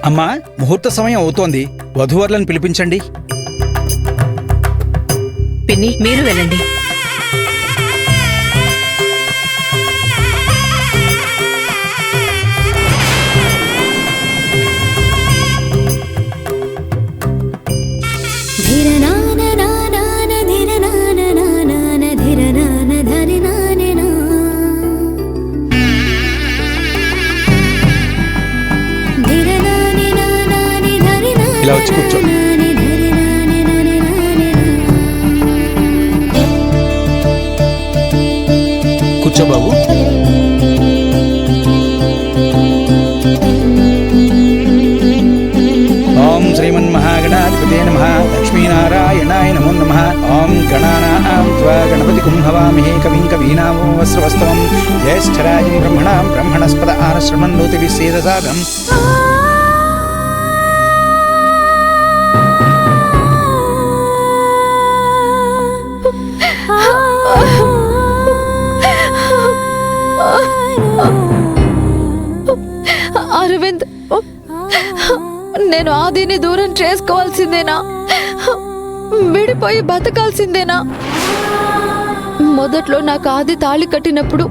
అమ్మా, ముహూర్త సమయం అవుతోంది. వధూవరులను పిలిపించండి. పిన్ని, మీరు వెళ్ళండి. ఇలా వచ్చి కూర్చో. కూర్చో బాబు. ఓం శ్రీమన్మహాగణాధిపతే నమః. లక్ష్మీనారాయణాయ నమో నమః. ఓం గణానాం త్వా గణపతిం హవామహే కవిం కవీనామోవస్రవస్తవం. జ్యేష్ఠరాజం బ్రహ్మణాం బ్రహ్మణస్పద ఆనశ్రవన్నోతి విశ్వేదసాదం. అరవింద్, నేను ఆదిని దూరం చేసుకోవాల్సిందేనా? విడిపోయి బతకాల్సిందేనా? మొదట్లో నాకు ఆది తాళి కట్టినప్పుడు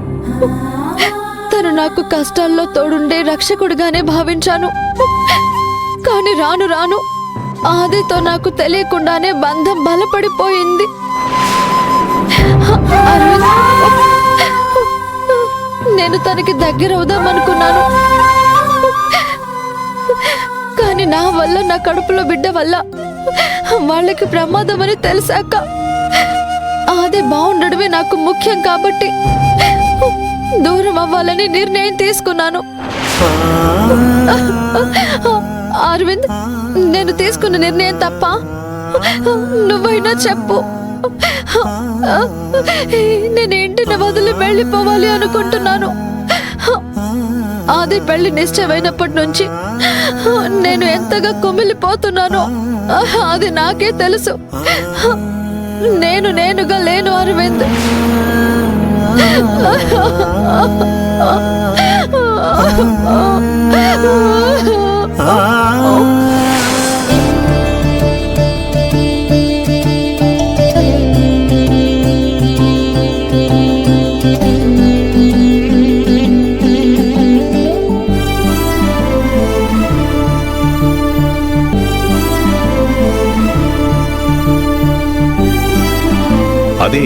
తను నాకు కష్టాల్లో తోడుండే రక్షకుడుగానే భావించాను. కానీ రాను రాను ఆదితో నాకు తెలియకుండానే బంధం బలపడిపోయింది. అరవింద్, నేను తనకి దగ్గరవుదామనుకున్నాను. కానీ నా వల్ల, నా కడుపులో బిడ్డ వల్ల వాళ్ళకి ప్రమాదం అని తెలిసాక ఆది బాగుండడమే నాకు ముఖ్యం కాబట్టి దూరం అవ్వాలని నిర్ణయం తీసుకున్నాను. అరవింద్, నేను తీసుకున్న నిర్ణయం తప్ప? నువ్వైనా చెప్పు. నేను ఇంటిని వదిలి వెళ్ళిపోవాలి అనుకుంటున్నాను. ఆది పెళ్లి నిశ్చయమైనప్పటి నుంచి నేను ఎంతగా కుమిలిపోతున్నానో అది నాకే తెలుసు. నేనుగా లేను అరవింద్. అది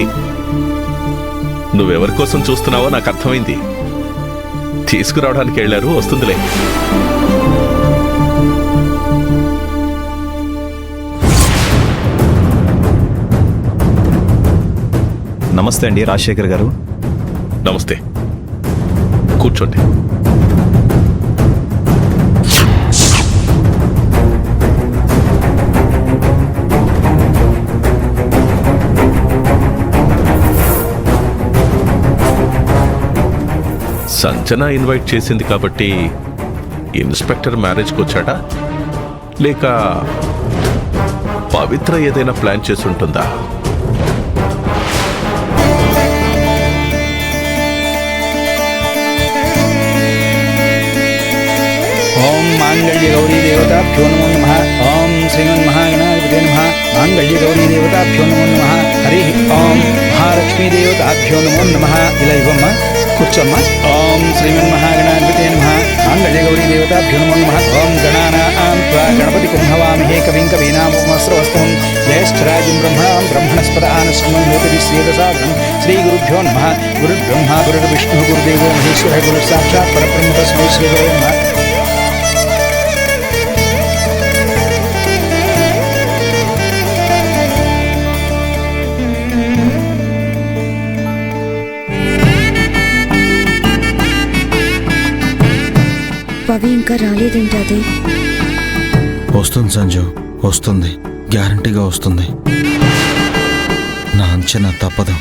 నువ్వెవరి కోసం చూస్తున్నావో నాకు అర్థమైంది. తీసుకురావడానికి వెళ్ళారు, వస్తుందిలే. నమస్తే అండి రాజశేఖర్ గారు. నమస్తే, కూర్చోండి. సంజన ఇన్వైట్ చేసింది కాబట్టి ఇన్స్పెక్టర్ మ్యారేజ్కి వచ్చాడా, లేక పవిత్ర ఏదైనా ప్లాన్ చేసి ఉంటుందా? ఓం మాంగళ్య గౌరీ దేవతాభ్యో నమో నమః. ఓం శ్రీమన్మహాగణాధిపతే నమః. మాంగళ్య గౌరీ దేవతాభ్యో నమో నమః. హరి ఓం మహాలక్ష్మీ దేవతాభ్యో నమో నమః. ఇలా ఇవ్వమ్మా, కూర్చోమ్మా. ఓం శ్రీమన్మహాగణాధిపతే నమః. మాంగళ్య గౌరీ దేవతాభ్యో నమో నమః. ఓం గణానాం త్వా గణపతిం హవామహే కవిం కవీనామోవస్రవస్తవం. జ్యేష్ఠరాజం బ్రహ్మణాం బ్రహ్మణస్పద ఆనశ్రవన్నోతి విశ్వేదసాదనం. శ్రీ గురుభ్యో నమః. గురుర్బ్రహ్మ గురుర్విష్ణుః గురుదేవో మహేశ్వరః గురుః సాక్షాత్ పరబ్రహ్మ తస్మై శ్రీ గురవే నమః. పవి ఇంకా రాలేదేంటి? అది వస్తుంది సంజు, వస్తుంది. గ్యారంటీగా వస్తుంది. నా అంచనా తప్పదు.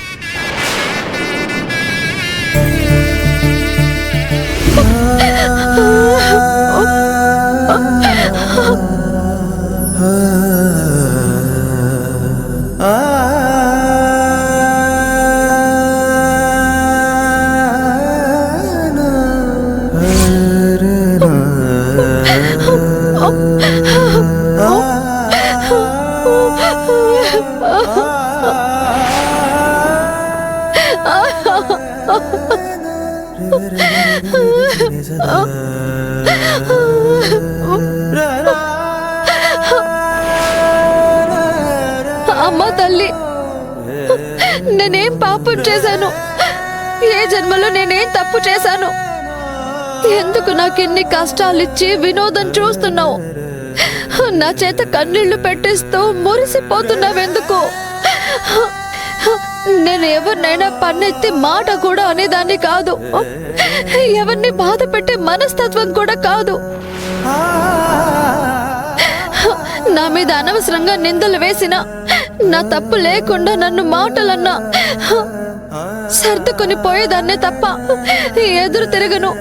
అమ్మా తల్లి, నేనేం పాపం చేశాను? ఏ జన్మలో నేనేం తప్పు చేశాను? ఎందుకు నాకిన్ని కష్టాలిచ్చి వినోదం చూస్తున్నావు? నా చేత కన్నీళ్లు పెట్టిస్తూ మురిసిపోతున్నావెందుకు? నేను ఎవరినైనా పన్నెత్తి మాట కూడా అనేదాన్ని కాదు. ఎవరిని బాధ పెట్టే మనస్తత్వం కూడా కాదు. నా మీద అనవసరంగా నిందలు వేసినా, నా తప్పు లేకుండా నన్ను మాటలన్నా సర్దుకొని పోయేదాన్నే తప్ప ఎదురు తిరగను.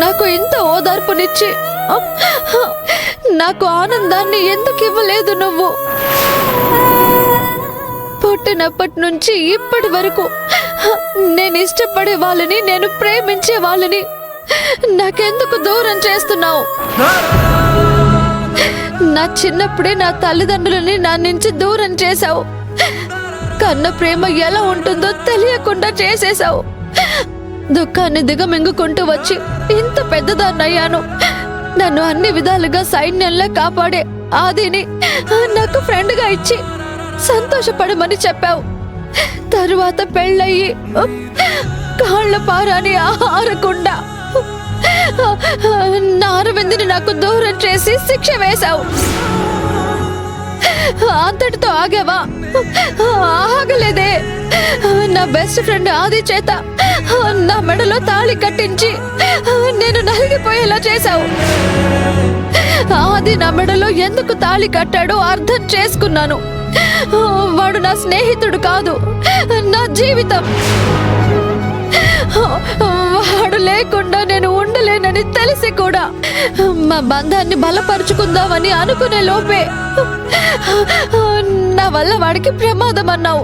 నాకు ఇంత ఓదార్పునిచ్చి నాకు ఆనందాన్ని ఎందుకు ఇవ్వలేదు నువ్వు? పుట్టినప్పటి నుంచి ఇప్పటి వరకు నేను ఇష్టపడే వాళ్ళని, నేను ప్రేమించే వాళ్ళని నాకెందుకు దూరం చేస్తున్నావు? నా చిన్నప్పుడే నా తల్లిదండ్రులని నా నుంచి దూరం చేశావు. కన్న ప్రేమ ఎలా ఉంటుందో తెలియకుండా చేసేశావు. దుఃఖాన్ని దిగమింగుకుంటూ వచ్చి ఇంత పెద్దదాన్నయ్యాను. నన్ను అన్ని విధాలుగా సైన్యంలో కాపాడే ఆదిని నాకు ఫ్రెండ్గా ఇచ్చి సంతోషపడమని చెప్పావు. తరువాత పెళ్ళయి కాళ్ళ పారాని ఆరకుండా నా అరవిందుని నాకు దూరం చేసి శిక్ష వేశావు. అంతటితో ఆగావా? ఆగలేదే. నా బెస్ట్ ఫ్రెండ్ ఆది చేత నా మెడలో తాళి కట్టించి నేను నలిగిపోయేలా చేశావు. ఆది నా మెడలో ఎందుకు తాళి కట్టాడో అర్థం చేసుకున్నాను. వాడు నా స్నేహితుడు కాదు, నా జీవితం. వాడు లేకుండా నేను ఉండలేనని తెలిసి కూడా మా బంధాన్ని బలపరుచుకుందామని అనుకునే లోపే నా వల్ల వాడికి ప్రమాదం అన్నావు.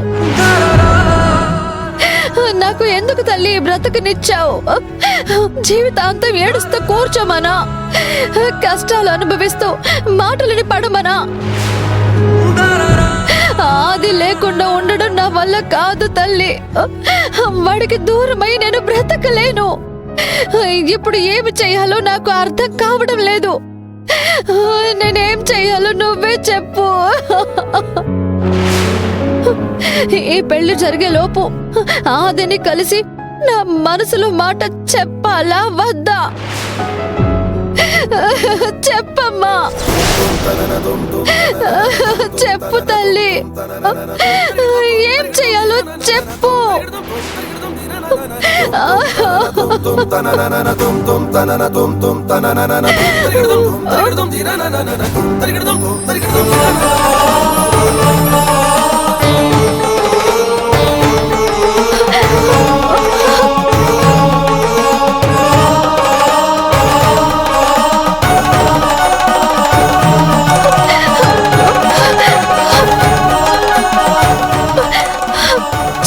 నాకు ఎందుకు తల్లి బ్రతకనిచ్చావు? జీవితాంతం ఏడుస్తూ కూర్చోమనా? కష్టాలు అనుభవిస్తూ మాటలని పడమనా? ఆది లేకుండా ఉండడం నా వల్ల కాదు తల్లి. వాడికి దూరమై నేను బ్రతకలేను. ఇప్పుడు ఏమి చేయాలో నాకు అర్థం కావడం లేదు. నేనేం చేయాలో నువ్వే చెప్పు. ఈ పెళ్లి జరిగే లోపు ఆదిని కలిసి నా మనసులో మాట చెప్పాలా వద్దా? చెప్పమ్మా, చెప్పు తల్లి. ఏం చేయాలో చెప్పు.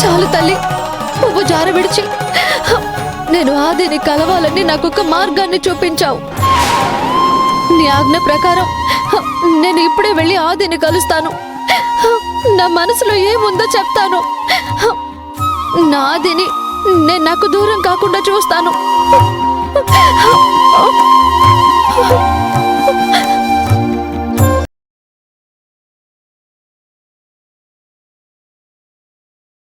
చాలు తల్లి, పువ్వు జార విడిచి నేను ఆదిని కలవాలని నాకు ఒక మార్గాన్ని చూపించావు. నీ ఆజ్ఞ ప్రకారం నేను ఇప్పుడే వెళ్ళి ఆదిని కలుస్తాను. నా మనసులో ఏముందో చెప్తాను. నా ఆదిని నేను నాకు దూరం కాకుండా చూస్తాను.